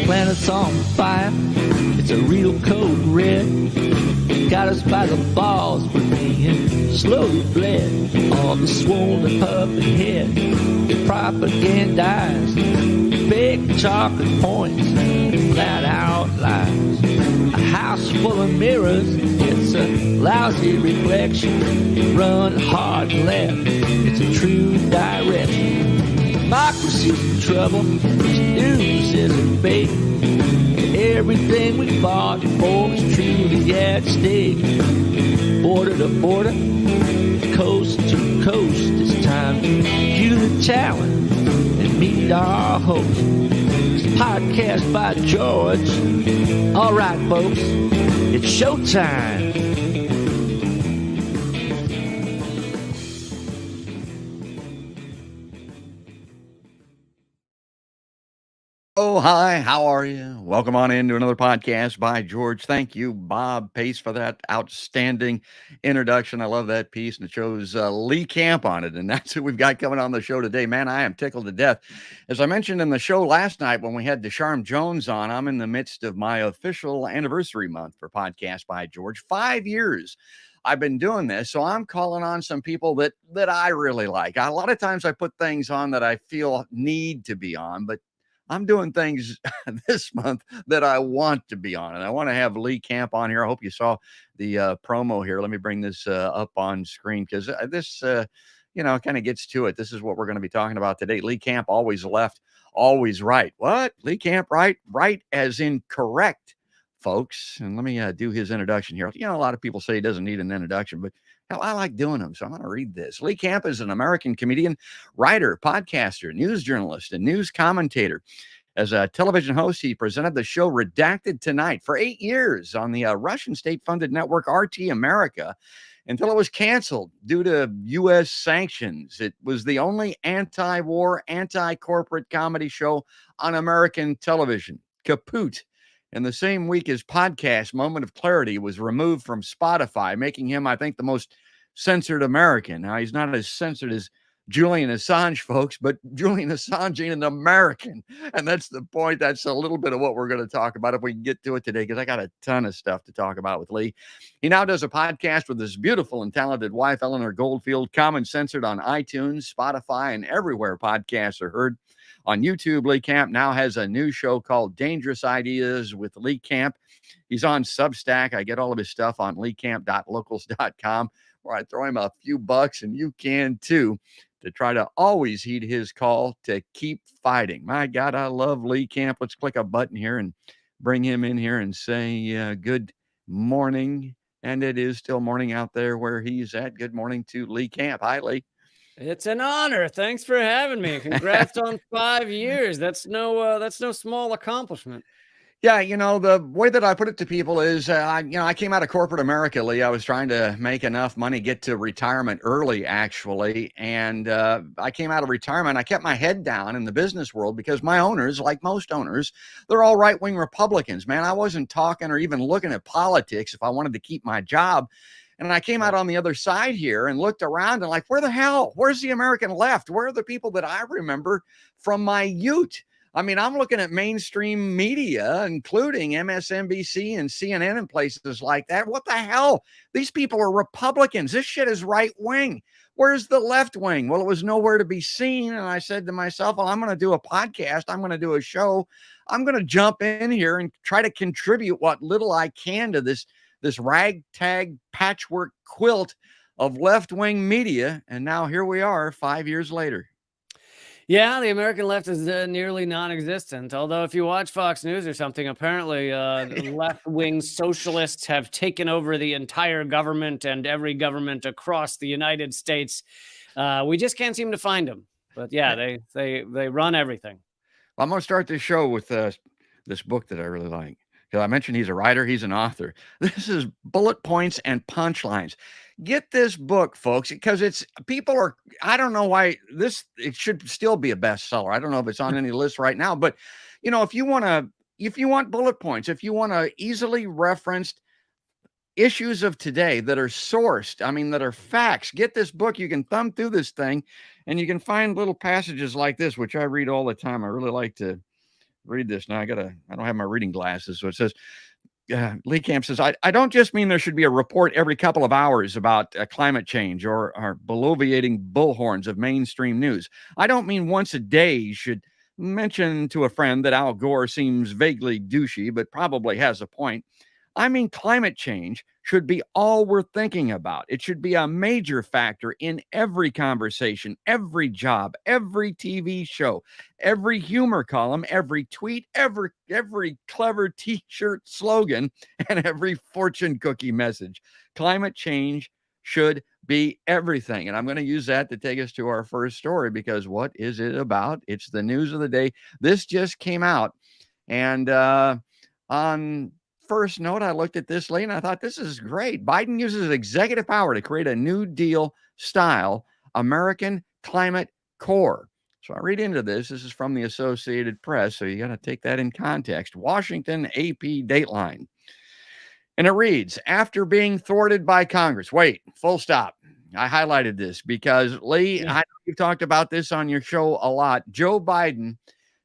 planet's on fire. It's a real code red. Got us by the balls, we're being slowly bled. All the swollen puppet head propagandized. Big chocolate points, flat out lies. A house full of mirrors, it's a lousy reflection. Run hard left, it's a true direction. Democracy's in trouble, this news isn't fake. Everything we fought for is truly at stake. Border to border, coast to coast, it's time to cue the challenge and meet our host. It's a podcast by George. All right, folks, it's showtime. Oh, hi, how are you? Welcome on into another podcast by George. Thank you, Bob Pace, for that outstanding introduction. I love that piece, and it shows Lee Camp on it, and that's who we've got coming on the show today. Man, I am tickled to death. As I mentioned in the show last night when we had Desharm Jones on, I'm in the midst of my official anniversary month for Podcast by George. 5 years I've been doing this, so I'm calling on some people that I really like. A lot of times I put things on that I feel need to be on, but I'm doing things this month that I want to be on, and I want to have Lee Camp on here. I hope you saw the promo here. Let me bring this up on screen because this, kind of gets to it. This is what we're going to be talking about today. Lee Camp, always left, always right. What? Lee Camp, right? Right as in correct, folks. And let me do his introduction here. A lot of people say he doesn't need an introduction, but hell, I like doing them, so I'm going to read this. Lee Camp is an American comedian, writer, podcaster, news journalist, and news commentator. As a television host, he presented the show Redacted Tonight for 8 years on the Russian state-funded network RT America until it was canceled due to U.S. sanctions. It was the only anti-war, anti-corporate comedy show on American television. Kaput. In the same week, his podcast, Moment of Clarity, was removed from Spotify, making him, I think, the most censored American. Now, he's not as censored as Julian Assange, folks, but Julian Assange ain't an American. And that's the point. That's a little bit of what we're going to talk about if we can get to it today, because I got a ton of stuff to talk about with Lee. He now does a podcast with his beautiful and talented wife, Eleanor Goldfield, common censored on iTunes, Spotify, and everywhere podcasts are heard. On YouTube, Lee Camp now has a new show called Dangerous Ideas with Lee Camp. He's on Substack. I get all of his stuff on leecamp.locals.com, where I throw him a few bucks, and you can too, to try to always heed his call to keep fighting. My God, I love Lee Camp. Let's click a button here and bring him in here and say good morning. And it is still morning out there where he's at. Good morning to Lee Camp. Hi, Lee. It's an honor. Thanks for having me. Congrats on 5 years. That's no small accomplishment. Yeah, the way that I put it to people is, I came out of corporate America, Lee. I was trying to make enough money, get to retirement early, actually. And I came out of retirement. I kept my head down in the business world because my owners, like most owners, they're all right-wing Republicans. Man, I wasn't talking or even looking at politics if I wanted to keep my job. And I came out on the other side here and looked around and where's the American left? Where are the people that I remember from my youth? I mean, I'm looking at mainstream media, including MSNBC and CNN and places like that. What the hell? These people are Republicans. This shit is right wing. Where's the left wing? Well, it was nowhere to be seen. And I said to myself, well, I'm going to do a podcast. I'm going to do a show. I'm going to jump in here and try to contribute what little I can to this ragtag patchwork quilt of left-wing media. And now here we are 5 years later. Yeah, the American left is nearly non-existent. Although if you watch Fox News or something, apparently left-wing socialists have taken over the entire government and every government across the United States. We just can't seem to find them. But yeah, they run everything. I'm going to start this show with this book that I really like. Because I mentioned he's a writer, he's an author. This is Bullet Points and Punchlines. Get this book, folks, because I don't know why it should still be a bestseller. I don't know if it's on any list right now, but if you want bullet points, if you want to easily referenced issues of today that are sourced, that are facts, get this book. You can thumb through this thing and you can find little passages like this, which I read all the time. I really like to read this now. I don't have my reading glasses. So it says, Lee Camp says, I don't just mean there should be a report every couple of hours about climate change or bloviating bullhorns of mainstream news. I don't mean once a day should mention to a friend that Al Gore seems vaguely douchey, but probably has a point. I mean, climate change should be all we're thinking about. It should be a major factor in every conversation, every job, every TV show, every humor column, every tweet, every clever t-shirt slogan, and every fortune cookie message. Climate change should be everything. And I'm going to use that to take us to our first story, because what is it about? It's the news of the day. This just came out. And on first note, I looked at this, Lee, and I thought, this is great. Biden uses executive power to create a New Deal style American Climate Corps. So I read into this. This is from the Associated Press, so you got to take that in context. Washington AP Dateline. And it reads, after being thwarted by Congress. Wait, full stop. I highlighted this because, Lee, I know you've talked about this on your show a lot. Joe Biden,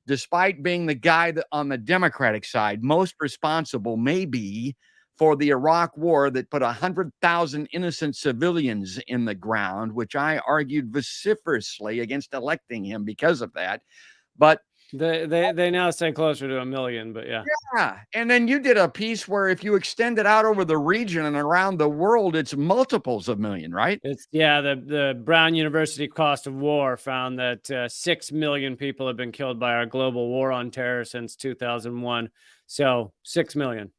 despite being the guy that on the Democratic side most responsible maybe for the Iraq war that put 100,000 innocent civilians in the ground, which I argued vociferously against electing him because of that. But they now say closer to 1 million, but yeah. Yeah. And then you did a piece where if you extend it out over the region and around the world, it's multiples of million, right? It's the Brown University Cost of War found that 6 million people have been killed by our global war on terror since 2001. So 6 million.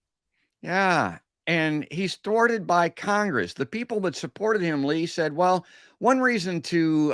Yeah. And he's thwarted by Congress. The people that supported him, Lee, said, well, one reason to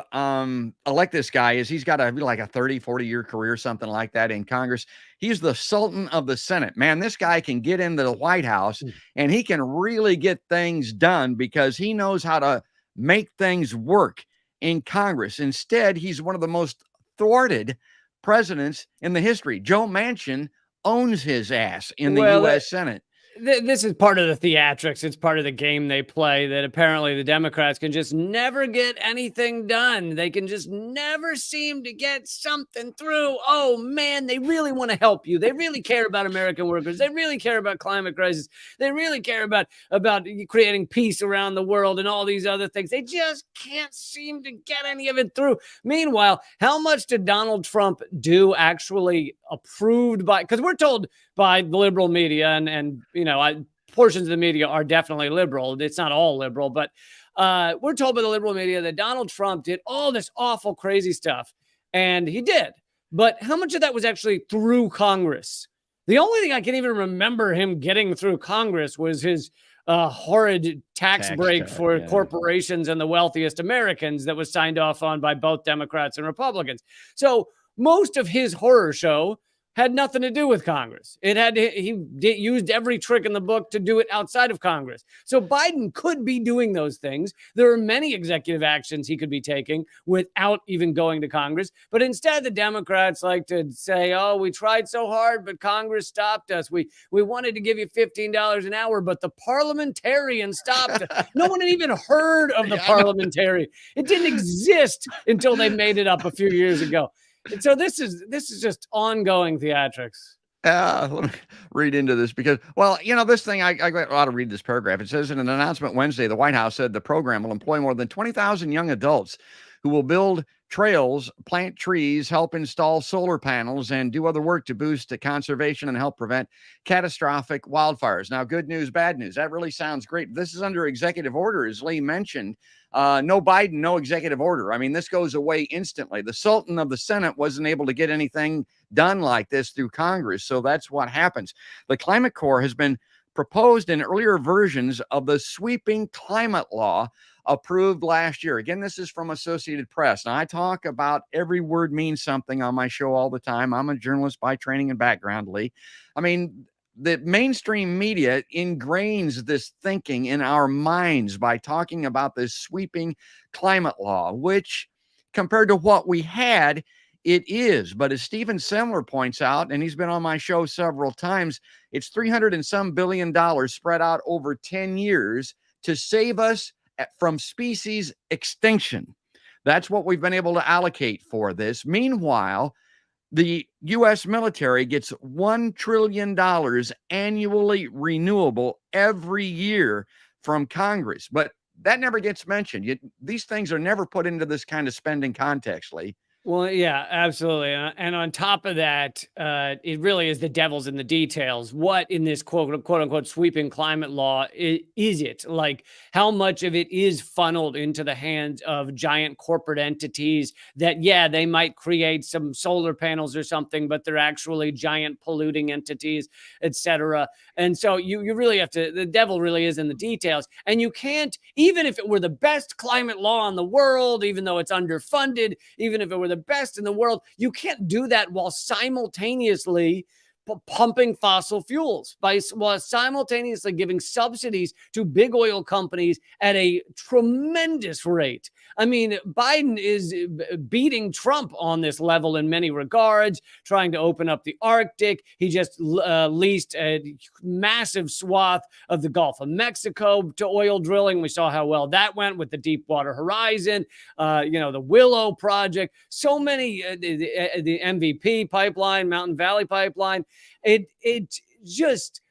elect this guy is he's got a 30, 40-year career, something like that in Congress. He's the Sultan of the Senate. Man, this guy can get into the White House and he can really get things done because he knows how to make things work in Congress. Instead, he's one of the most thwarted presidents in the history. Joe Manchin owns his ass in the U.S. Senate. This is part of the theatrics. It's part of the game they play, that apparently the Democrats can just never get anything done. They can just never seem to get something through. Oh, man, they really want to help you. They really care about American workers. They really care about climate crisis. They really care about creating peace around the world and all these other things. They just can't seem to get any of it through. Meanwhile, how much did Donald Trump do actually approved by? Because we're told by the liberal media and portions of the media are definitely liberal. It's not all liberal, but we're told by the liberal media that Donald Trump did all this awful, crazy stuff. And he did. But how much of that was actually through Congress? The only thing I can even remember him getting through Congress was his horrid tax break cut, for corporations and the wealthiest Americans that was signed off on by both Democrats and Republicans. So most of his horror show had nothing to do with Congress. He used every trick in the book to do it outside of Congress. So Biden could be doing those things. There are many executive actions he could be taking without even going to Congress. But instead, the Democrats like to say, oh, we tried so hard, but Congress stopped us. We wanted to give you $15 an hour, but the parliamentarian stopped us. No one had even heard of the parliamentarian. It didn't exist until they made it up a few years ago. And so this is just ongoing theatrics. Let me read into this because, this thing, I ought to read this paragraph. It says, in an announcement Wednesday, the White House said the program will employ more than 20,000 young adults who will build trails, plant trees, help install solar panels, and do other work to boost the conservation and help prevent catastrophic wildfires. Now, good news, bad news. That really sounds great. This is under executive order, as Lee mentioned. No Biden, no executive order. I mean, this goes away instantly. The Sultan of the Senate wasn't able to get anything done like this through Congress. So that's what happens. The Climate Corps has been proposed in earlier versions of the sweeping climate law approved last year. Again, this is from Associated Press. Now, I talk about every word means something on my show all the time. I'm a journalist by training and background, Lee. I mean, the mainstream media ingrains this thinking in our minds by talking about this sweeping climate law, which compared to what we had, it is. But as Stephen Semler points out, and he's been on my show several times, it's $300 and some billion spread out over 10 years to save us from species extinction. That's what we've been able to allocate for this. Meanwhile, The U.S. military gets $1 trillion annually renewable every year from Congress, but that never gets mentioned. These things are never put into this kind of spending context, Lee. Well, yeah, absolutely. And on top of that, it really is the devil's in the details. What in this quote unquote sweeping climate law is it? Like, how much of it is funneled into the hands of giant corporate entities that, yeah, they might create some solar panels or something, but they're actually giant polluting entities, etc. And so you really have to, the devil really is in the details. And you can't, even if it were the best climate law in the world, even though it's underfunded, even if it were the best in the world, you can't do that while simultaneously pumping fossil fuels, while simultaneously giving subsidies to big oil companies at a tremendous rate. I mean, Biden is beating Trump on this level in many regards, trying to open up the Arctic. He just leased a massive swath of the Gulf of Mexico to oil drilling. We saw how well that went with the Deepwater Horizon, the Willow Project, so many, the MVP pipeline, Mountain Valley Pipeline. It just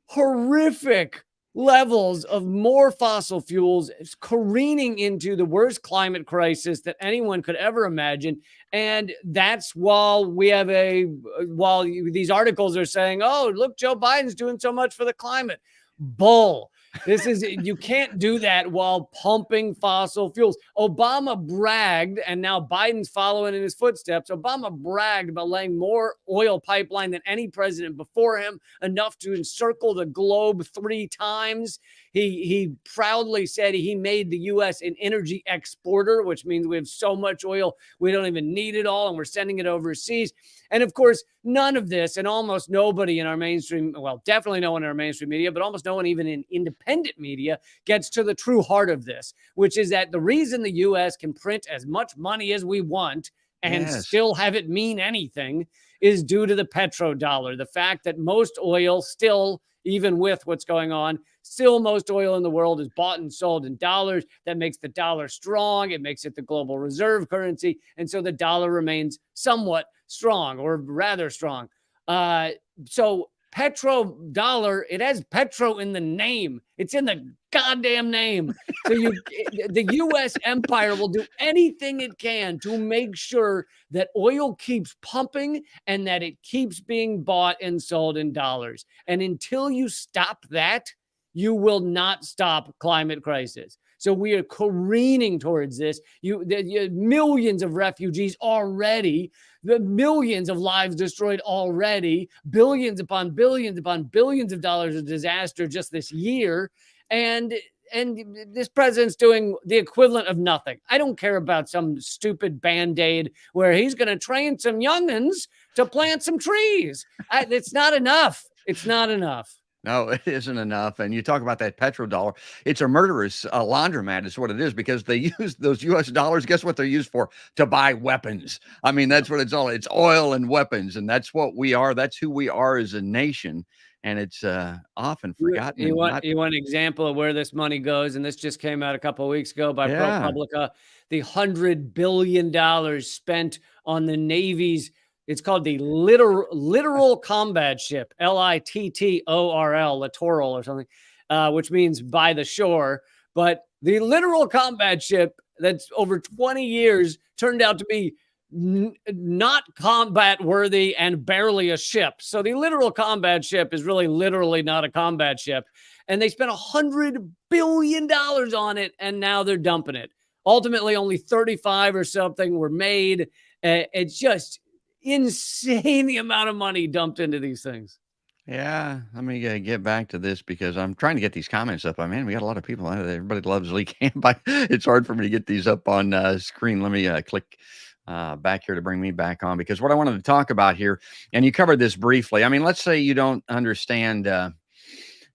horrific levels of more fossil fuels careening into the worst climate crisis that anyone could ever imagine. And that's while these articles are saying, oh, look, Joe Biden's doing so much for the climate. Bull. You can't do that while pumping fossil fuels. Obama bragged, and now Biden's following in his footsteps. Obama bragged about laying more oil pipeline than any president before him, enough to encircle the globe 3 times. He proudly said he made the U.S. an energy exporter, which means we have so much oil, we don't even need it all, and we're sending it overseas. And of course, none of this, and almost nobody in our mainstream, well, definitely no one in our mainstream media, but almost no one even in independent media gets to the true heart of this, which is that the reason the U.S. can print as much money as we want and still have it mean anything is due to the petrodollar. The fact that most oil still, even with what's going on, still most oil in the world is bought and sold in dollars. That makes the dollar strong. It makes it the global reserve currency. And so the dollar remains somewhat strong, or rather strong. So petrodollar, it has petro in the name. It's in the goddamn name. So the U.S. empire will do anything it can to make sure that oil keeps pumping and that it keeps being bought and sold in dollars. And until you stop that, you will not stop climate crisis. So we are careening towards this. Millions of refugees already, the millions of lives destroyed already, billions upon billions upon billions of dollars of disaster just this year. And this president's doing the equivalent of nothing. I don't care about some stupid Band-Aid where he's going to train some youngins to plant some trees. It's not enough. It's not enough. No, it isn't enough. And you talk about that petrodollar. It's a murderous laundromat is what it is, because they use those U.S. dollars. Guess what they're used for? To buy weapons. I mean, that's what it's all. It's oil and weapons. And that's what we are. That's who we are as a nation. And it's often forgotten. You want an example of where this money goes? And this just came out a couple of weeks ago by ProPublica. The $100 billion spent on the Navy's, it's called the Littoral Combat Ship, Littorl, Littoral or something, which means by the shore. But the Littoral Combat Ship that's over 20 years turned out to be not combat worthy and barely a ship. So the Littoral Combat Ship is really literally not a combat ship. And they spent $100 billion on it, and now they're dumping it. Ultimately, only 35 or something were made. It's just insane the amount of money dumped into these things. Yeah, let me get back to this because I'm trying to get these comments up. Man, we got a lot of people. Everybody loves Lee Camp. It's hard for me to get these up on screen. Let me click back here to bring me back on, because what I wanted to talk about here, and you covered this briefly. I mean, let's say you don't understand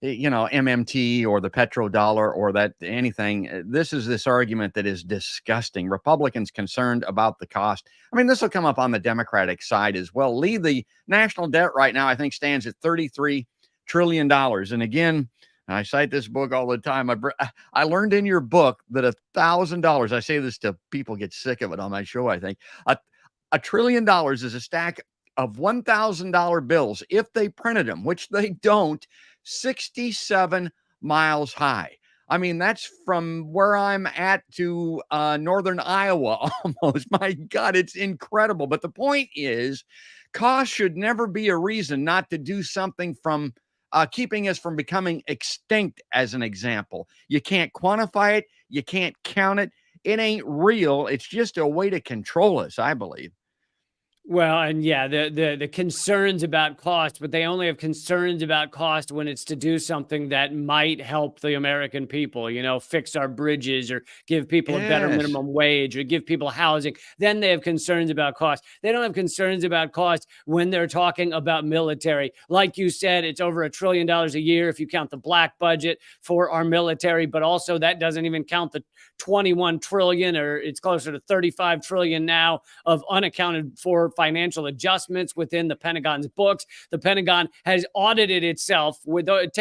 MMT or the petrodollar or that anything. This is this argument that is disgusting. Republicans concerned about the cost. I mean, this will come up on the Democratic side as well. Lee, the national debt right now, I think, stands at $33 trillion. And again, I cite this book all the time. I learned in your book that $1,000, I say this to people get sick of it on my show, I think, $1 trillion is a stack of $1,000 bills, if they printed them, which they don't, 67 miles high. I mean, that's from where I'm at to northern Iowa almost. My God, it's incredible. But the point is, cost should never be a reason not to do something from keeping us from becoming extinct, as an example. You can't quantify it. You can't count it. It ain't real. It's just a way to control us, I believe. Well, and yeah, the concerns about cost, but they only have concerns about cost when it's to do something that might help the American people, you know, fix our bridges or give people a better Yes. minimum wage or give people housing. Then they have concerns about cost. They don't have concerns about cost when they're talking about military. Like you said, it's over $1 trillion a year if you count the black budget for our military, but also that doesn't even count the 21 trillion, or it's closer to 35 trillion now, of unaccounted for financial adjustments within the Pentagon's books. The Pentagon has audited itself. It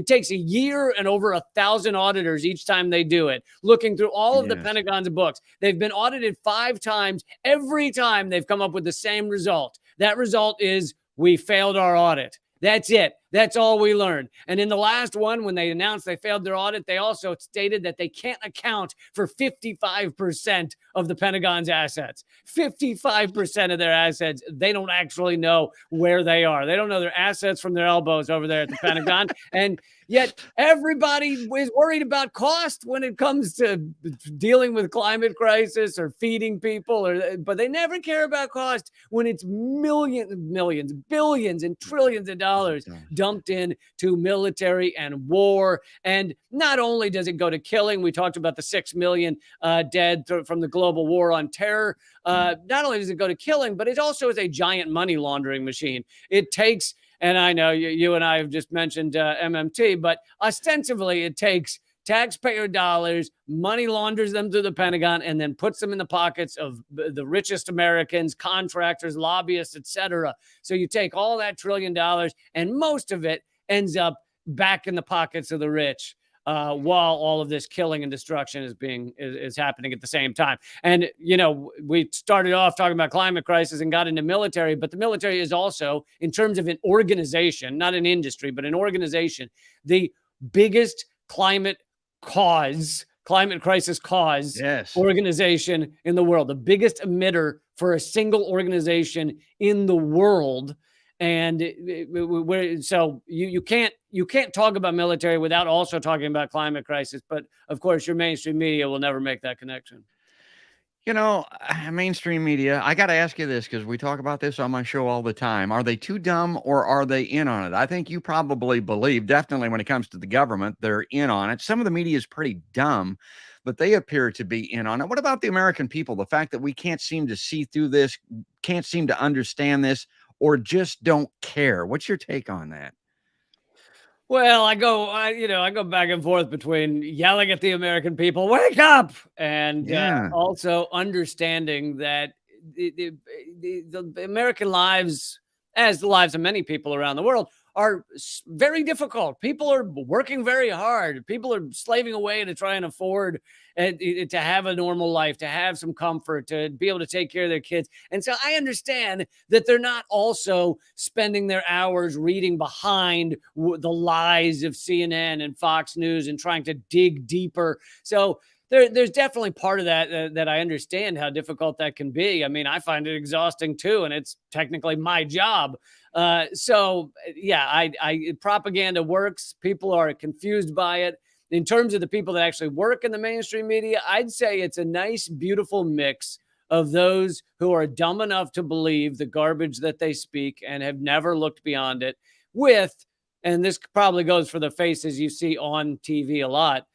takes a year and over 1,000 auditors each time they do it, looking through all of the Pentagon's books. They've been audited 5 times. Every time they've come up with the same result. That result is, we failed our audit. That's it. That's all we learned. And in the last one, when they announced they failed their audit, they also stated that they can't account for 55% of the Pentagon's assets. 55% of their assets, they don't actually know where they are. They don't know their assets from their elbows over there at the Pentagon. And yet everybody is worried about cost when it comes to dealing with climate crisis or feeding people, but they never care about cost when it's millions, billions, and trillions of dollars dumped in to military and war. And not only does it go to killing, we talked about the 6 million dead from the global war on terror. Not only does it go to killing, but it also is a giant money laundering machine. It takes, and I know you and I have just mentioned MMT, but ostensibly it takes taxpayer dollars, money launders them through the Pentagon, and then puts them in the pockets of the richest Americans, contractors, lobbyists, etc. So you take all that $1 trillion, and most of it ends up back in the pockets of the rich, while all of this killing and destruction is happening at the same time. And, you know, we started off talking about climate crisis and got into military, but the military is also, in terms of an organization, not an industry, but an organization, the biggest climate crisis cause organization in the world, the biggest emitter for a single organization in the world. And so you can't talk about military without also talking about climate crisis. But of course, your mainstream media will never make that connection. You know, mainstream media, I got to ask you this because we talk about this on my show all the time. Are they too dumb or are they in on it? I think you probably believe, definitely when it comes to the government, they're in on it. Some of the media is pretty dumb, but they appear to be in on it. What about the American people? The fact that we can't seem to see through this, can't seem to understand this, or just don't care. What's your take on that? Well, I go back and forth between yelling at the American people, wake up, and also understanding that the American lives, as the lives of many people around the world, are very difficult. People are working very hard. People are slaving away to try and afford to have a normal life, to have some comfort, to be able to take care of their kids. And so I understand that they're not also spending their hours reading behind the lies of CNN and Fox News and trying to dig deeper. So there's definitely part of that I understand how difficult that can be. I mean, I find it exhausting too, and it's technically my job. So yeah, propaganda works. People are confused by it. In terms of the people that actually work in the mainstream media, I'd say it's a nice, beautiful mix of those who are dumb enough to believe the garbage that they speak and have never looked beyond it with, and this probably goes for the faces you see on TV a lot,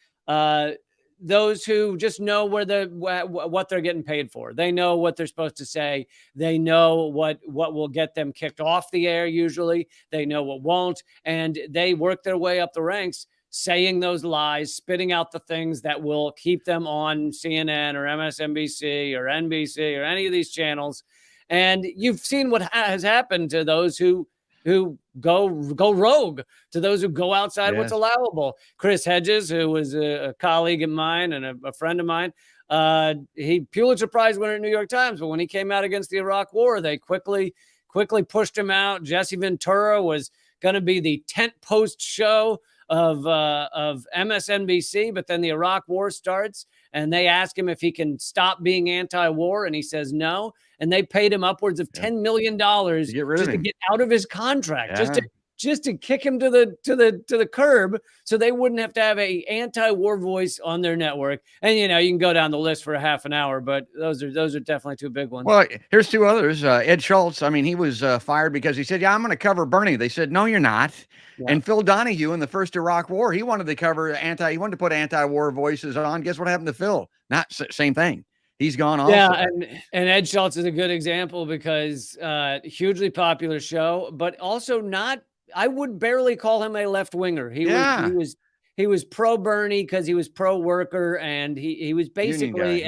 those who just know what they're getting paid for. They know what they're supposed to say. They know what will get them kicked off the air. Usually they know what won't, and they work their way up the ranks, saying those lies, spitting out the things that will keep them on CNN or MSNBC or NBC or any of these channels. And you've seen what has happened to those who go rogue, to those who go outside what's allowable. Chris Hedges, who was a colleague of mine and a friend of mine, He Pulitzer Prize winner at New York Times, but when he came out against the Iraq War, they quickly pushed him out. Jesse Ventura was going to be the tent post show of MSNBC, but then the Iraq War starts, and they ask him if he can stop being anti-war, and he says no. And they paid him upwards of $10 million just to get out of his contract, just to kick him to the curb, so they wouldn't have to have a anti-war voice on their network. And you can go down the list for a half an hour, but those are definitely two big ones. Well, here's two others. Ed Schultz. I mean, he was fired because he said, "Yeah, I'm going to cover Bernie." They said, "No, you're not." Yeah. And Phil Donahue in the first Iraq War, he wanted to cover he wanted to put anti-war voices on. Guess what happened to Phil? Not same thing. He's gone also. Yeah, and Ed Schultz is a good example because hugely popular show, but also not. I would barely call him a left winger. He was pro Bernie because he was pro worker, and he was basically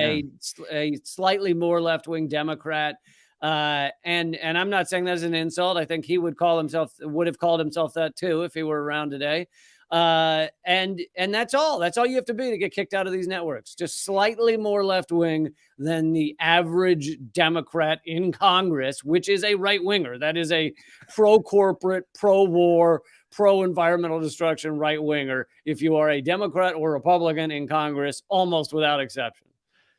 a slightly more left wing Democrat. And I'm not saying that as an insult. I think he would have called himself that too if he were around today. And that's all you have to be to get kicked out of these networks. Just slightly more left wing than the average Democrat in Congress, which is a right winger. That is a pro corporate, pro war, pro environmental destruction right winger. If you are a Democrat or Republican in Congress, almost without exception.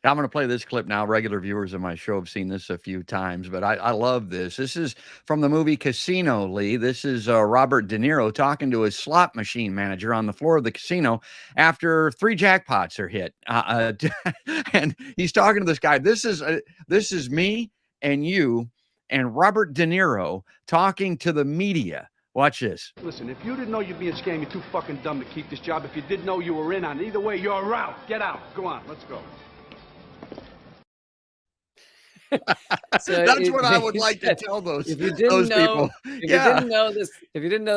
I'm going to play this clip now. Regular viewers of my show have seen this a few times, but I love this. This is from the movie Casino, Lee. This is Robert De Niro talking to his slot machine manager on the floor of the casino after 3 jackpots are hit. And he's talking to this guy. This is me and you and Robert De Niro talking to the media. Watch this. Listen, if you didn't know you're being scammed, you're too fucking dumb to keep this job. If you did know you were in on it, either way, you're out. Get out. Go on. Let's go. So that's what I would like to tell those people. If you didn't know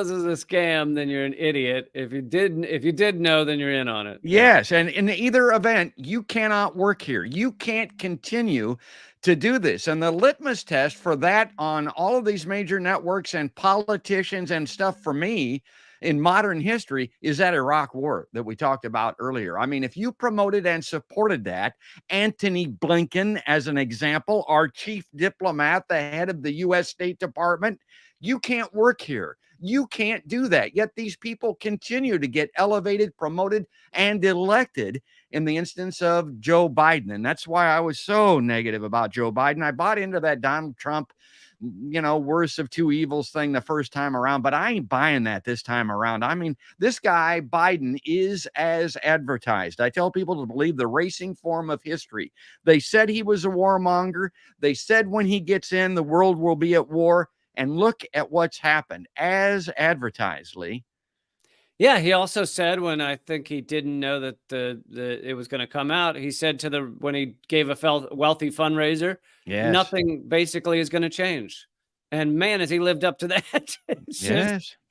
this was a scam, then you're an idiot. If you did know, then you're in on it. Yes, and in either event, you cannot work here. You can't continue to do this. And the litmus test for that on all of these major networks and politicians and stuff for me in modern history is that Iraq War that we talked about earlier. I mean, if you promoted and supported that, Antony Blinken, as an example, our chief diplomat, the head of the U.S. State Department, you can't work here. You can't do that. Yet these people continue to get elevated, promoted, and elected in the instance of Joe Biden. And that's why I was so negative about Joe Biden. I bought into that Donald Trump, worst of two evils thing the first time around, but I ain't buying that this time around. I mean, this guy, Biden, is as advertised. I tell people to believe the racing form of history. They said he was a warmonger. They said when he gets in, the world will be at war. And look at what's happened as advertised, Lee. Yeah, he also said when I think he didn't know that it was going to come out, he said when he gave a wealthy fundraiser, nothing basically is going to change. And man, has he lived up to that.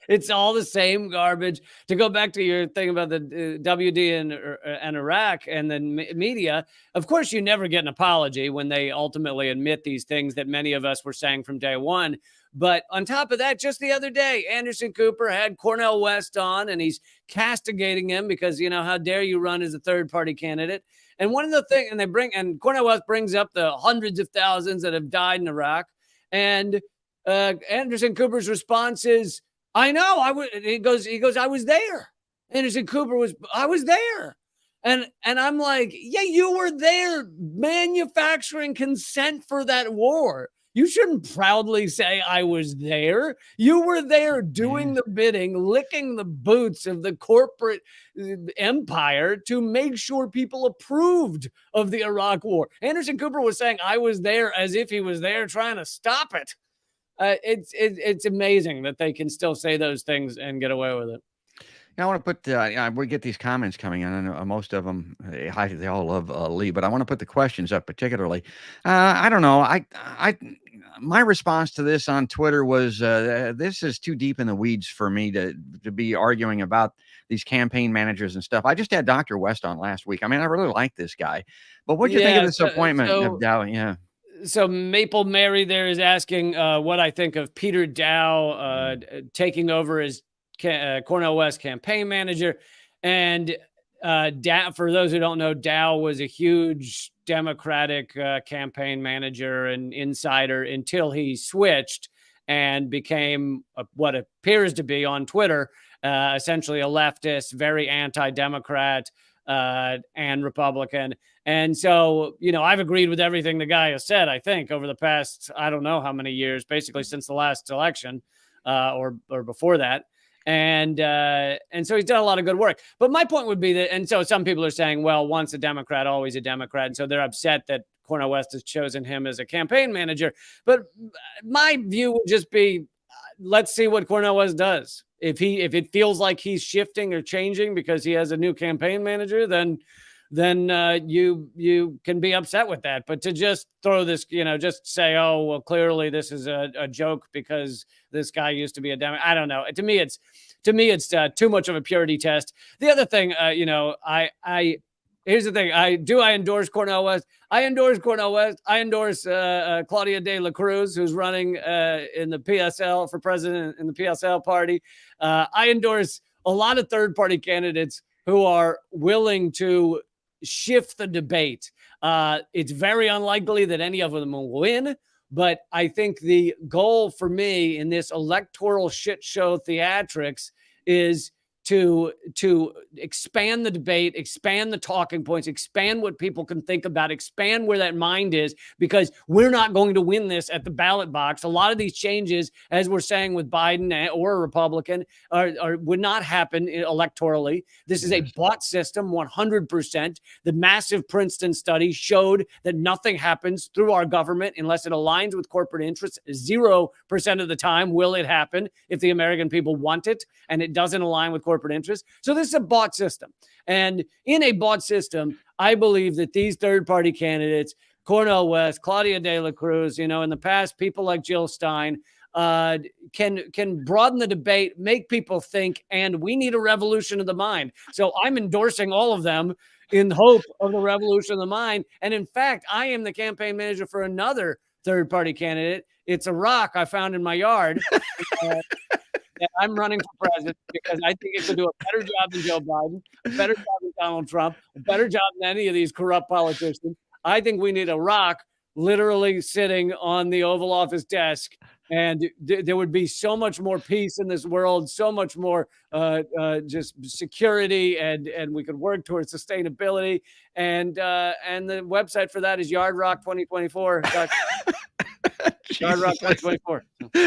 It's all the same garbage. To go back to your thing about the WD and Iraq and the media, of course, you never get an apology when they ultimately admit these things that many of us were saying from day one. But on top of that, just the other day, Anderson Cooper had Cornel West on, and he's castigating him because, how dare you run as a third-party candidate? And one of the things, and Cornel West brings up the hundreds of thousands that have died in Iraq, and Anderson Cooper's response is, "I know." He goes, "I was there." Anderson Cooper I was there. And I'm like, yeah, you were there manufacturing consent for that war. You shouldn't proudly say I was there. You were there doing the bidding, licking the boots of the corporate empire to make sure people approved of the Iraq War. Anderson Cooper was saying I was there as if he was there trying to stop it. It's amazing that they can still say those things and get away with it. Now, I want to put, we get these comments coming in, and most of them, they all love Lee, but I want to put the questions up particularly. I don't know. My response to this on Twitter was, this is too deep in the weeds for me to be arguing about these campaign managers and stuff. I just had Dr. West on last week. I mean, I really like this guy, but what do you think of this appointment of Dow? Yeah. So Maple Mary there is asking what I think of Peter Dow taking over as Cornel West campaign manager. And For those who don't know, Dow was a huge Democratic campaign manager and insider until he switched and became what appears to be on Twitter, essentially a leftist, very anti-Democrat and Republican. And so, I've agreed with everything the guy has said, I think, over the past, I don't know how many years, basically since the last election or before that. And so he's done a lot of good work. But my point would be that, and so some people are saying, well, once a Democrat, always a Democrat. And so they're upset that Cornel West has chosen him as a campaign manager. But my view would just be, let's see what Cornel West does. If it feels like he's shifting or changing because he has a new campaign manager, then you can be upset with that. But to just throw this, just say, oh, well, clearly this is a joke because this guy used to be a Democrat. I don't know. To me, it's too much of a purity test. The other thing, here's the thing. I endorse Cornel West? I endorse Cornel West. I endorse Claudia de la Cruz, who's running in the PSL for president in the PSL party. I endorse a lot of third-party candidates who are willing to shift the debate. It's very unlikely that any of them will win, but I think the goal for me in this electoral shit show theatrics is to expand the debate, expand the talking points, expand what people can think about, expand where that mind is, because we're not going to win this at the ballot box. A lot of these changes, as we're saying with Biden or a Republican, would not happen electorally. This is a bought system, 100%. The massive Princeton study showed that nothing happens through our government unless it aligns with corporate interests. 0% of the time will it happen if the American people want it, and it doesn't align with corporate interests. So this is a bought system. And in a bought system, I believe that these third-party candidates, Cornel West, Claudia de la Cruz, in the past, people like Jill Stein, can broaden the debate, make people think, and we need a revolution of the mind. So I'm endorsing all of them in hope of the revolution of the mind. And in fact, I am the campaign manager for another third-party candidate. It's a rock I found in my yard. I'm running for president because I think it could do a better job than Joe Biden, a better job than Donald Trump, a better job than any of these corrupt politicians. I think we need a rock literally sitting on the Oval Office desk, and there would be so much more peace in this world, so much more just security, and we could work towards sustainability. And the website for that is yardrock2024. Yardrock 2024.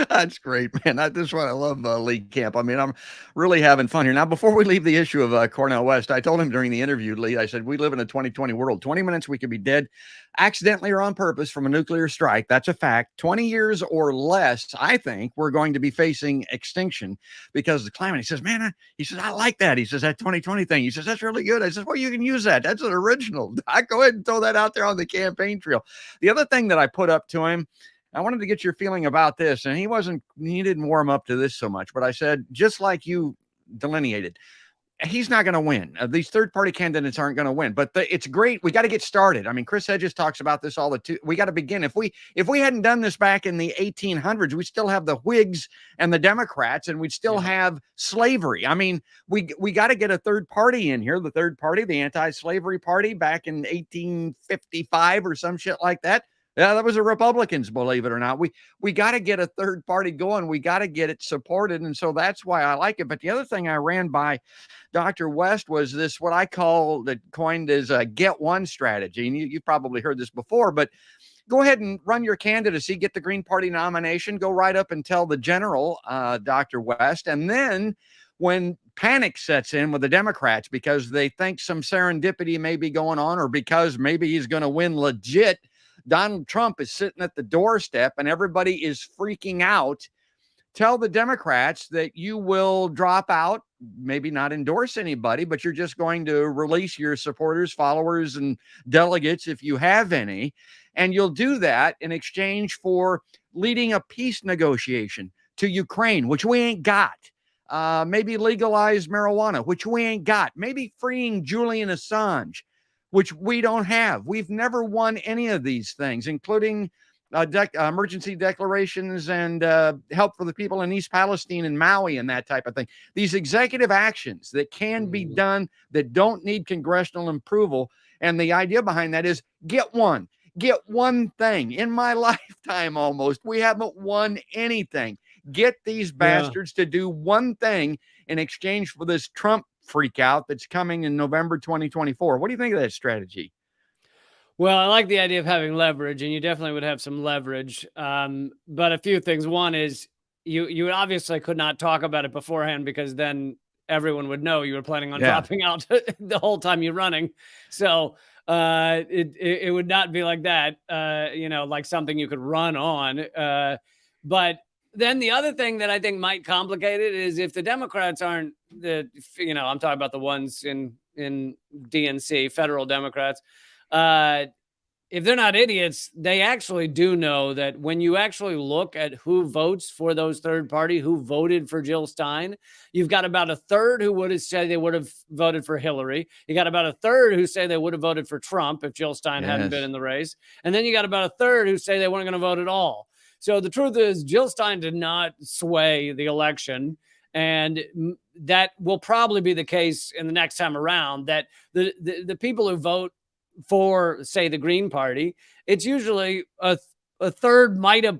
That's great, man. This is why I love Lee Camp. I mean, I'm really having fun here. Now, before we leave the issue of Cornel West, I told him during the interview, Lee, I said, we live in a 2020 world. 20 minutes, we could be dead accidentally or on purpose from a nuclear strike. That's a fact. 20 years or less, I think we're going to be facing extinction because of the climate. He says, man, I like that. He says, that 2020 thing. He says, that's really good. I said, well, you can use that. That's an original. I go ahead and throw that out there on the campaign trail. The other thing that I put up to him, I wanted to get your feeling about this, and he didn't warm up to this so much, but I said, just like you delineated, he's not going to win. These third-party candidates aren't going to win, but it's great. We got to get started. I mean, Chris Hedges talks about this all the time. We got to begin. If we hadn't done this back in the 1800s, we still have the Whigs and the Democrats, and we'd still have slavery. I mean, we got to get a third party in here. The third party, the anti-slavery party, back in 1855 or some shit like that. Yeah, that was the Republicans, believe it or not. We got to get a third party going. We got to get it supported. And so that's why I like it. But the other thing I ran by Dr. West was this, what I call that coined as a get one strategy. And you've probably heard this before, but go ahead and run your candidacy, get the Green Party nomination, go right up and tell the general, Dr. West. And then when panic sets in with the Democrats because they think some serendipity may be going on, or because maybe he's going to win legit, Donald Trump is sitting at the doorstep and everybody is freaking out. Tell the Democrats that you will drop out, maybe not endorse anybody, but you're just going to release your supporters, followers, and delegates if you have any. And you'll do that in exchange for leading a peace negotiation to Ukraine, which we ain't got. Maybe legalize marijuana, which we ain't got. Maybe freeing Julian Assange, which we don't have. We've never won any of these things, including emergency declarations and help for the people in East Palestine and Maui and that type of thing. These executive actions that can be done that don't need congressional approval. And the idea behind that is get one thing. In my lifetime almost, we haven't won anything. Get these bastards to do one thing in exchange for this Trump freak out that's coming in November 2024. What do you think of that strategy? Well, I like the idea of having leverage, and you definitely would have some leverage. But a few things. One is you obviously could not talk about it beforehand, because then everyone would know you were planning on dropping out the whole time you're running. So it would not be like that, like something you could run on. But then the other thing that I think might complicate it is if the Democrats aren't I'm talking about the ones in DNC, federal Democrats. If they're not idiots, they actually do know that when you actually look at who votes for those third party, who voted for Jill Stein, you've got about a third who would have said they would have voted for Hillary. You got about a third who say they would have voted for Trump if Jill Stein hadn't been in the race. And then you got about a third who say they weren't going to vote at all. So the truth is, Jill Stein did not sway the election. And that will probably be the case in the next time around, that the people who vote for, say, the Green Party, it's usually a third might have,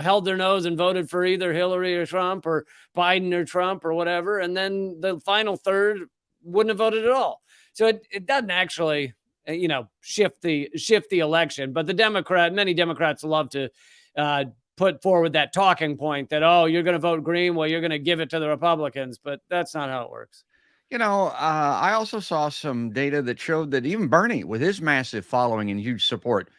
held their nose and voted for either Hillary or Trump or Biden or Trump or whatever. And then the final third wouldn't have voted at all. So it doesn't actually, shift the election. But many Democrats love to put forward that talking point that, oh, you're going to vote Green, well, you're going to give it to the Republicans. But that's not how it works. I also saw some data that showed that even Bernie, with his massive following and huge support,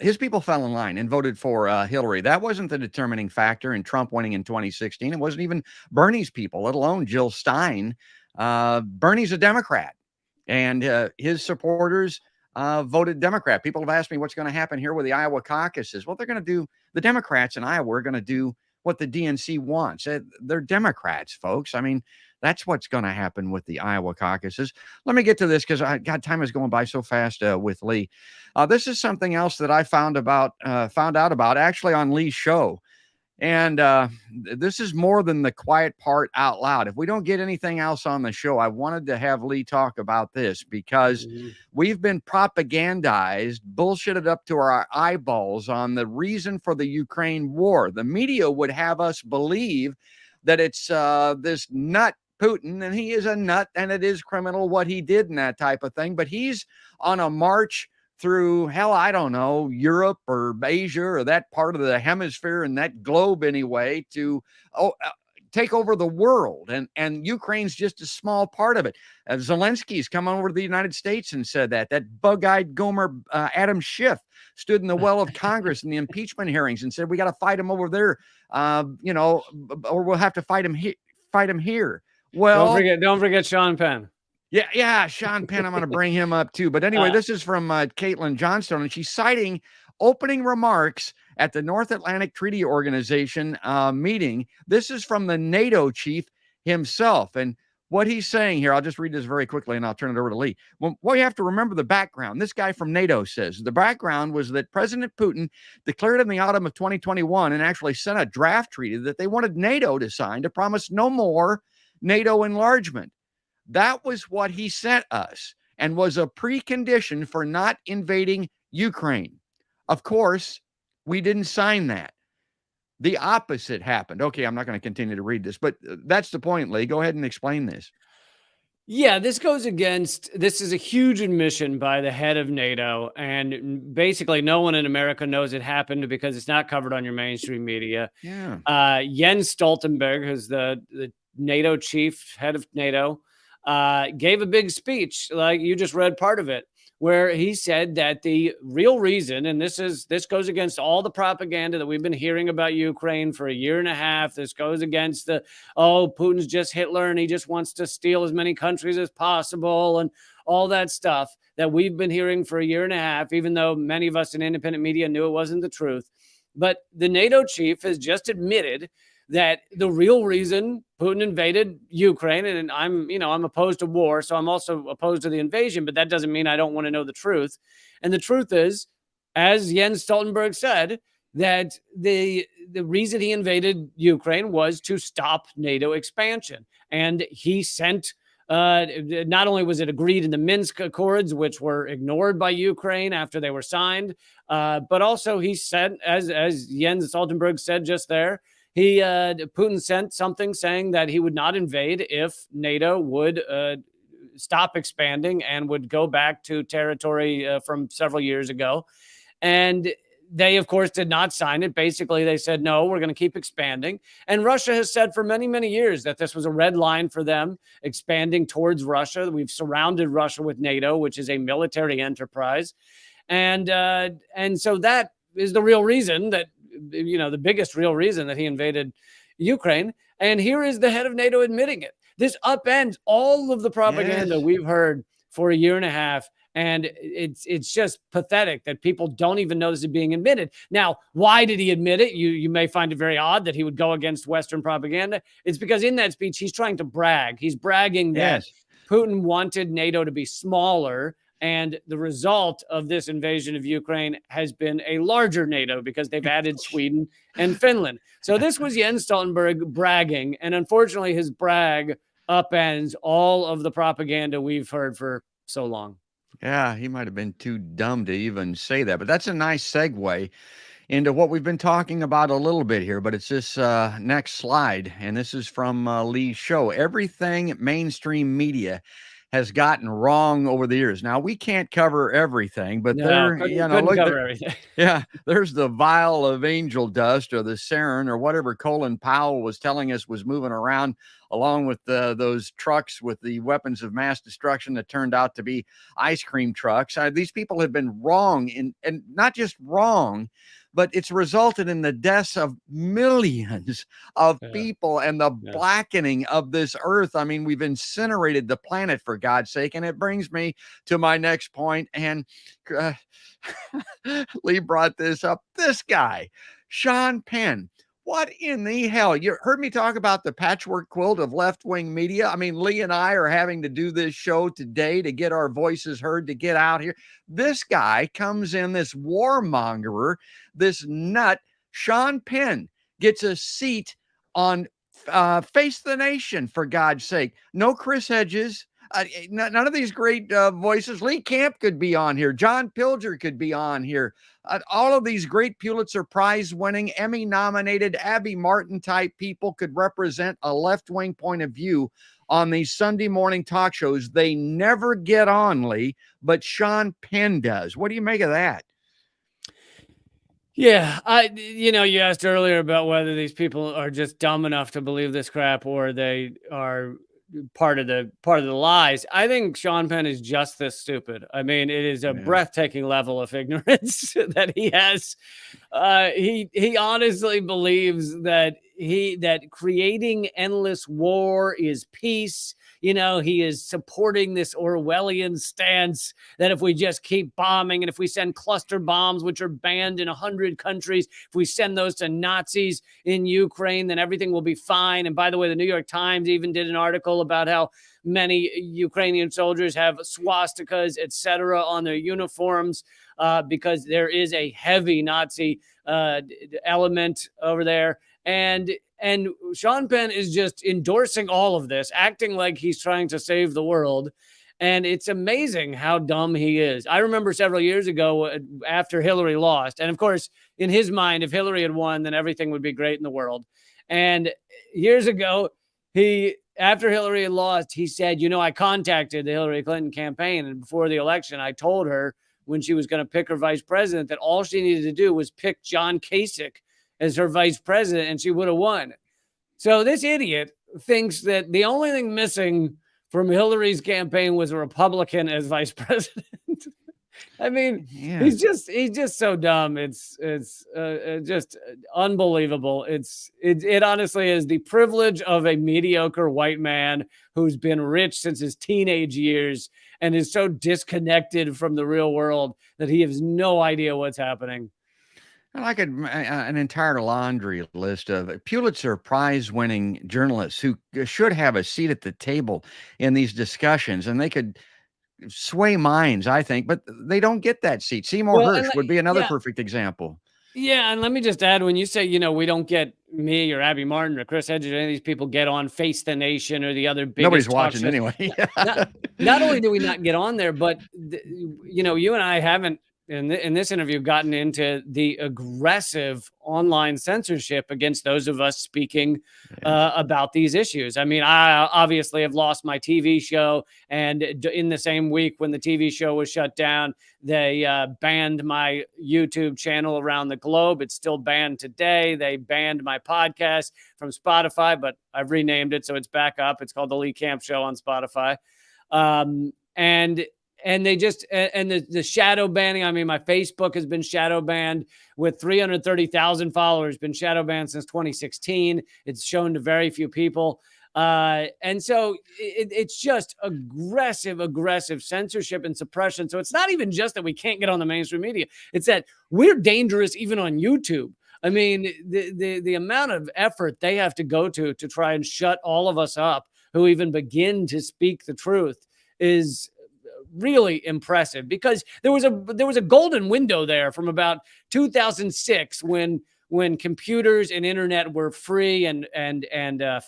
his people fell in line and voted for Hillary. That wasn't the determining factor in Trump winning in 2016. It wasn't even Bernie's people, let alone Jill Stein. Bernie's a Democrat, and his supporters voted Democrat. People have asked me what's going to happen here with the Iowa caucuses. Well, the Democrats in Iowa are going to do what the DNC wants. They're Democrats, folks. I mean, that's what's going to happen with the Iowa caucuses. Let me get to this because time is going by so fast with Lee. This is something else that I found out about actually on Lee's show. And this is more than the quiet part out loud. If we don't get anything else on the show, I wanted to have Lee talk about this because we've been propagandized, bullshitted up to our eyeballs on the reason for the Ukraine war. The media would have us believe that it's this nut Putin, and he is a nut, and it is criminal what he did and that type of thing. But he's on a march through, hell, I don't know, Europe or Asia or that part of the hemisphere and that globe anyway to take over the world. And Ukraine's just a small part of it. Zelensky's come over to the United States and said that bug-eyed Gomer Adam Schiff stood in the well of Congress in the impeachment hearings and said, we got to fight him over there, or we'll have to fight him here. Well, don't forget Sean Penn. Yeah, Sean Penn, I'm going to bring him up too. But anyway, this is from Caitlin Johnstone, and she's citing opening remarks at the North Atlantic Treaty Organization meeting. This is from the NATO chief himself. And what he's saying here, I'll just read this very quickly and I'll turn it over to Lee. Well, you have to remember the background. This guy from NATO says the background was that President Putin declared in the autumn of 2021 and actually sent a draft treaty that they wanted NATO to sign to promise no more NATO enlargement. That was what he sent us and was a precondition for not invading Ukraine. Of course, we didn't sign that. The opposite happened. Okay, I'm not going to continue to read this, but that's the point, Lee. Go ahead and explain this. Yeah, this is a huge admission by the head of NATO. And basically, no one in America knows it happened because it's not covered on your mainstream media. Yeah. Jens Stoltenberg, who's the NATO chief, head of NATO, gave a big speech, like you just read part of it, where he said that the real reason, and this goes against all the propaganda that we've been hearing about Ukraine for a year and a half. This goes against Putin's just Hitler and he just wants to steal as many countries as possible and all that stuff that we've been hearing for a year and a half, even though many of us in independent media knew it wasn't the truth. But the NATO chief has just admitted that the real reason Putin invaded Ukraine, and I'm opposed to war, so I'm also opposed to the invasion, but that doesn't mean I don't want to know the truth. And the truth is, as Jens Stoltenberg said, that the reason he invaded Ukraine was to stop NATO expansion. And he sent, not only was it agreed in the Minsk Accords, which were ignored by Ukraine after they were signed, but also he said, as Jens Stoltenberg said just there, Putin sent something saying that he would not invade if NATO would stop expanding and would go back to territory from several years ago. And they, of course, did not sign it. Basically, they said, no, we're going to keep expanding. And Russia has said for many, many years that this was a red line for them, expanding towards Russia. We've surrounded Russia with NATO, which is a military enterprise. And so that is the real reason that, the biggest real reason that he invaded Ukraine. And here is the head of NATO admitting it. This upends all of the propaganda we've heard for a year and a half. And it's just pathetic that people don't even know this is being admitted. Now, why did he admit it? You may find it very odd that he would go against Western propaganda. It's because in that speech, he's trying to brag. He's bragging that Putin wanted NATO to be smaller. And the result of this invasion of Ukraine has been a larger NATO because they've added Sweden and Finland. So this was Jens Stoltenberg bragging. And unfortunately, his brag upends all of the propaganda we've heard for so long. Yeah, he might have been too dumb to even say that, but that's a nice segue into what we've been talking about a little bit here, but it's this next slide, and this is from Lee's show. Everything mainstream media has gotten wrong over the years. Now, we can't cover everything, but everything. Yeah, there's the vial of angel dust or the sarin or whatever Colin Powell was telling us was moving around along with those trucks with the weapons of mass destruction that turned out to be ice cream trucks. These people have been wrong, and not just wrong, but it's resulted in the deaths of millions of people and the blackening of this earth. I mean, we've incinerated the planet, for God's sake. And it brings me to my next point. And Lee brought this up. This guy, Sean Penn. What in the hell? You heard me talk about the patchwork quilt of left-wing media. I mean, Lee and I are having to do this show today to get our voices heard, to get out here. This guy comes in, this warmonger, this nut, Sean Penn, gets a seat on Face the Nation, for God's sake. No Chris Hedges. None of these great voices. Lee Camp could be on here. John Pilger could be on here. All of these great Pulitzer Prize winning, Emmy nominated, Abby Martin type people could represent a left wing point of view on these Sunday morning talk shows. They never get on, Lee, but Sean Penn does. What do you make of that? Yeah, you asked earlier about whether these people are just dumb enough to believe this crap or they are part of the lies. I think Sean Penn is just this stupid. I mean, it is a breathtaking level of ignorance that he has. He honestly believes that creating endless war is peace. He is supporting this Orwellian stance that if we just keep bombing and if we send cluster bombs, which are banned in 100 countries, if we send those to Nazis in Ukraine, then everything will be fine. And by the way, the New York Times even did an article about how many Ukrainian soldiers have swastikas, etc., on their uniforms because there is a heavy Nazi element over there. And Sean Penn is just endorsing all of this, acting like he's trying to save the world. And it's amazing how dumb he is. I remember several years ago after Hillary lost. And of course, in his mind, if Hillary had won, then everything would be great in the world. And years ago, after Hillary had lost, he said, I contacted the Hillary Clinton campaign. And before the election, I told her when she was going to pick her vice president that all she needed to do was pick John Kasich as her vice president, and she would have won. So this idiot thinks that the only thing missing from Hillary's campaign was a Republican as vice president. I mean, he's just so dumb. It's just unbelievable. It honestly is the privilege of a mediocre white man who's been rich since his teenage years and is so disconnected from the real world that he has no idea what's happening. I could an entire laundry list of Pulitzer Prize-winning journalists who should have a seat at the table in these discussions, and they could sway minds, I think, but they don't get that seat. Seymour Well, Hersh would be another yeah, perfect example. yeah, and let me just add, when you say, we don't get me or Abby Martin or Chris Hedges or any of these people get on Face the Nation or the other Nobody's biggest talk watching shows. anyway. Not not only do we not get on there, but you and I haven't in this interview gotten into the aggressive online censorship against those of us speaking about these issues. I mean, I obviously have lost my TV show, and in the same week when the TV show was shut down, they banned my YouTube channel around the globe. It's still banned today. They banned my podcast from Spotify, but I've renamed it, so it's back up. It's called The Lee Camp Show on Spotify. And they just, and the shadow banning. I mean, my Facebook has been shadow banned with 330,000 followers, been shadow banned since 2016. It's shown to very few people. And so it's just aggressive censorship and suppression. So it's not even just that we can't get on the mainstream media. It's that we're dangerous even on YouTube. I mean, the amount of effort they have to go to try and shut all of us up who even begin to speak the truth is really impressive, because there was a golden window there from about 2006 when computers and internet were free and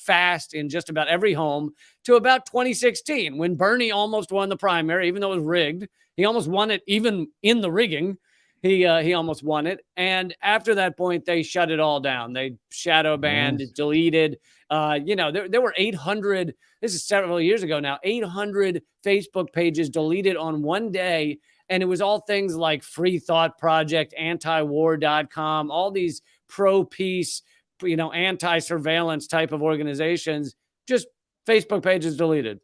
fast in just about every home, to about 2016 when Bernie almost won the primary, even though it was rigged. He almost won it even in the rigging. He almost won it. And after that point, they shut it all down. They shadow banned, deleted. There were 800, this is several years ago now, 800 Facebook pages deleted on one day. And it was all things like Free Thought Project, antiwar.com, all these pro-peace, anti-surveillance type of organizations, just Facebook pages deleted.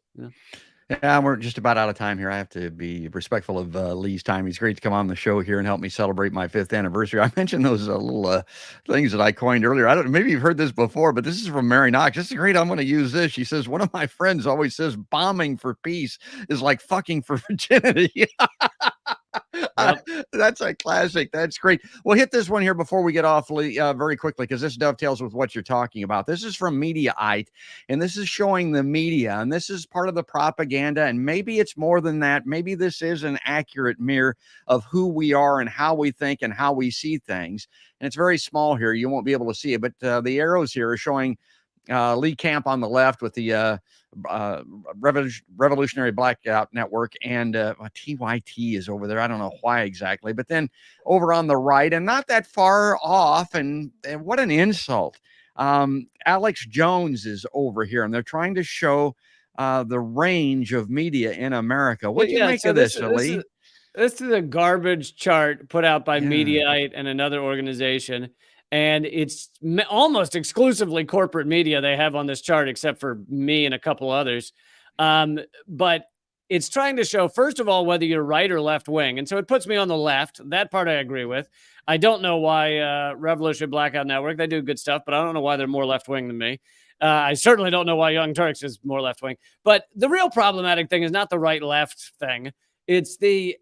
Yeah, we're just about out of time here. I have to be respectful of Lee's time. He's great to come on the show here and help me celebrate my 5th anniversary. I mentioned those little things that I coined earlier. Maybe you've heard this before, but this is from Mary Knox. This is great. I'm going to use this. She says, one of my friends always says bombing for peace is like fucking for virginity. That's a classic. That's great. We'll hit this one here before we get off very quickly, because this dovetails with what you're talking about. This is from Mediaite, and this is showing the media, and this is part of the propaganda, and maybe it's more than that. Maybe this is an accurate mirror of who we are and how we think and how we see things. And it's very small here. You won't be able to see it, but the arrows here are showing Lee Camp on the left with the Revolutionary Blackout Network, and TYT is over there. I don't know why exactly, but then over on the right, and not that far off, and what an insult. Alex Jones is over here, and they're trying to show the range of media in America. What do you make of this, Lee? This is a garbage chart put out by Mediaite and another organization. And it's almost exclusively corporate media they have on this chart, except for me and a couple others. But it's trying to show, first of all, whether you're right or left wing. And so it puts me on the left. That part I agree with. I don't know why Revolutionary Blackout Network, they do good stuff, but I don't know why they're more left wing than me. I certainly don't know why Young Turks is more left wing. But the real problematic thing is not the right left thing. It's the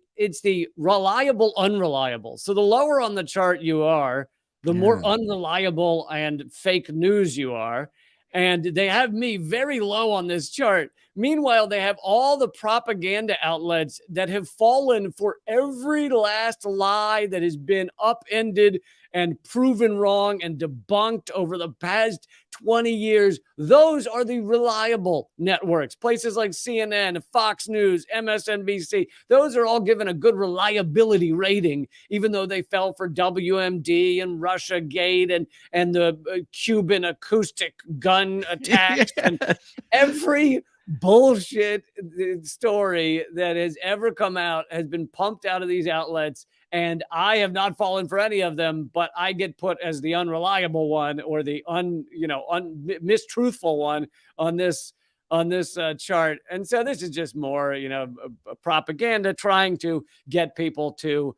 reliable unreliable. So the lower on the chart you are, the more unreliable and fake news you are. And they have me very low on this chart. Meanwhile, they have all the propaganda outlets that have fallen for every last lie that has been upended and proven wrong and debunked over the past 20 years. Those are the reliable networks. Places like CNN, Fox News, MSNBC, those are all given a good reliability rating, even though they fell for WMD and Russiagate and the Cuban acoustic gun attacks and every bullshit story that has ever come out has been pumped out of these outlets. And I have not fallen for any of them, but I get put as the unreliable one or the mistruthful one on this chart. And so this is just more, propaganda trying to get people to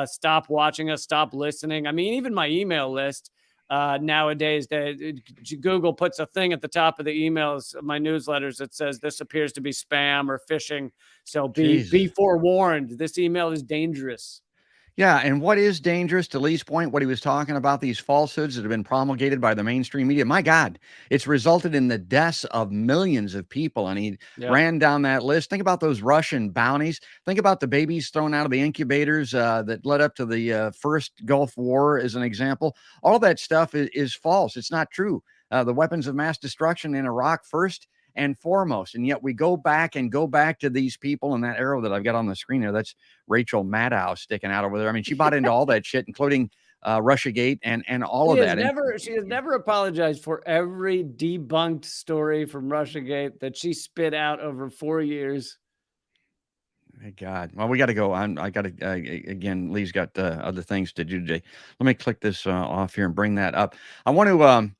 stop watching us, stop listening. I mean, even my email list nowadays, Google puts a thing at the top of the emails, my newsletters, that says this appears to be spam or phishing. So be forewarned. This email is dangerous. Yeah, and what is dangerous, to Lee's point, what he was talking about, these falsehoods that have been promulgated by the mainstream media, my God, it's resulted in the deaths of millions of people. And he ran down that list. Think about those Russian bounties. Think about the babies thrown out of the incubators that led up to the first Gulf War, as an example. All that stuff is false. It's not true. The weapons of mass destruction in Iraq first and foremost. And yet we go back to these people, and that arrow that I've got on the screen there, that's Rachel Maddow sticking out over there. I mean, she bought into all that shit, including Russiagate and all of that. She has never apologized for every debunked story from Russiagate that she spit out over 4 years. My God. Well, we got to go. I got to, again, Lee's got other things to do today. Let me click this off here and bring that up. I want to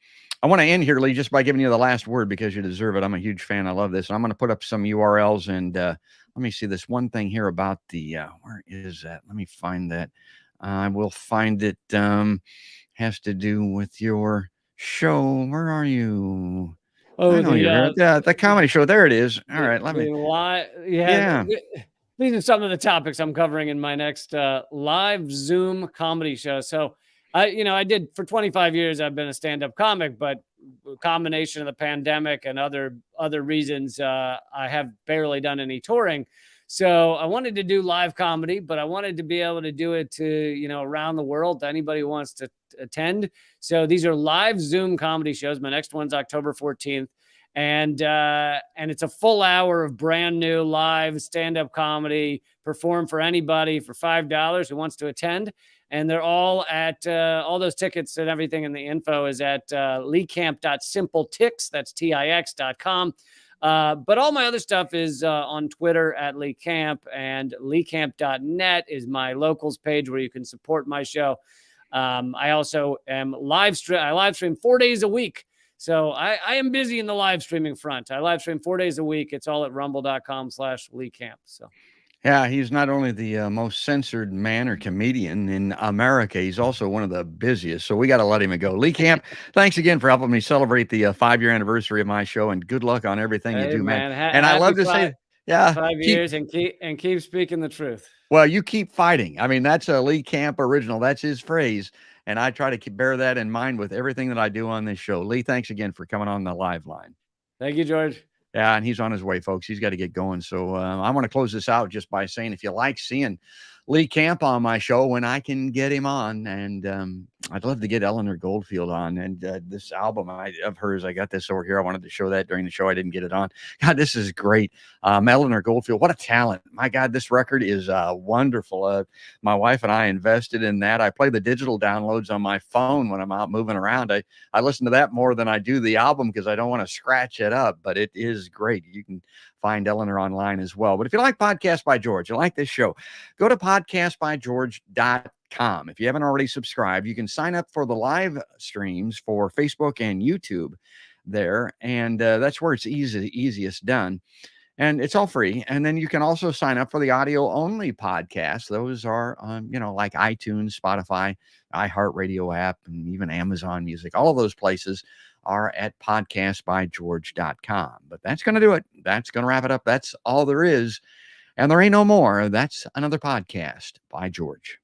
end here, Lee, just by giving you the last word because you deserve it. I'm a huge fan. I love this. And I'm going to put up some URLs and let me see this one thing here about the, where is that? Let me find that. I will find it. Has to do with your show. Where are you? Oh, I know you're the comedy show. There it is. All right. Let me. Yeah. These are some of the topics I'm covering in my next live Zoom comedy show. So I did for 25 years. I've been a stand-up comic, but a combination of the pandemic and other reasons, I have barely done any touring. So I wanted to do live comedy, but I wanted to be able to do it to, around the world, to anybody who wants to attend. So these are live Zoom comedy shows. My next one's October 14th. And it's a full hour of brand new live stand-up comedy performed for anybody for $5 who wants to attend. And they're all at all those tickets and everything. And the info is at leecamp.simpletix. That's TIX.com. But all my other stuff is on Twitter at Lee Camp, and leecamp.net is my locals page where you can support my show. I also am I live stream 4 days a week. So I am busy in the live streaming front. I live stream 4 days a week. It's all at rumble.com/LeeCamp. So. Yeah, he's not only the most censored man or comedian in America, he's also one of the busiest. So we got to let him go. Lee Camp, thanks again for helping me celebrate the 5-year anniversary of my show, and good luck on everything you do, man. And I love to say, 5 years and keep speaking the truth. Well, you keep fighting. I mean, that's a Lee Camp original. That's his phrase. And I try to bear that in mind with everything that I do on this show. Lee, thanks again for coming on the LiveLine. Thank you, George. Yeah, and he's on his way, folks. He's got to get going. So I want to close this out just by saying, if you like seeing Lee Camp on my show when I can get him on, and I'd love to get Eleanor Goldfield on, and this album of hers, I got this over here. I wanted to show that during the show. I didn't get it on. God, this is great. Eleanor Goldfield, what a talent. My God, this record is wonderful. My wife and I invested in that. I play the digital downloads on my phone when I'm out moving around. I listen to that more than I do the album because I don't want to scratch it up, but it is great. You can find Eleanor online as well. But if you like Podcast by George, you like this show, go to podcastbygeorge.com. If you haven't already subscribed, you can sign up for the live streams for Facebook and YouTube there. And that's where it's easiest done. And it's all free. And then you can also sign up for the audio only podcast. Those are, like iTunes, Spotify, iHeartRadio app, and even Amazon Music. All of those places are at podcastbygeorge.com. But that's going to do it. That's going to wrap it up. That's all there is. And there ain't no more. That's another podcast by George.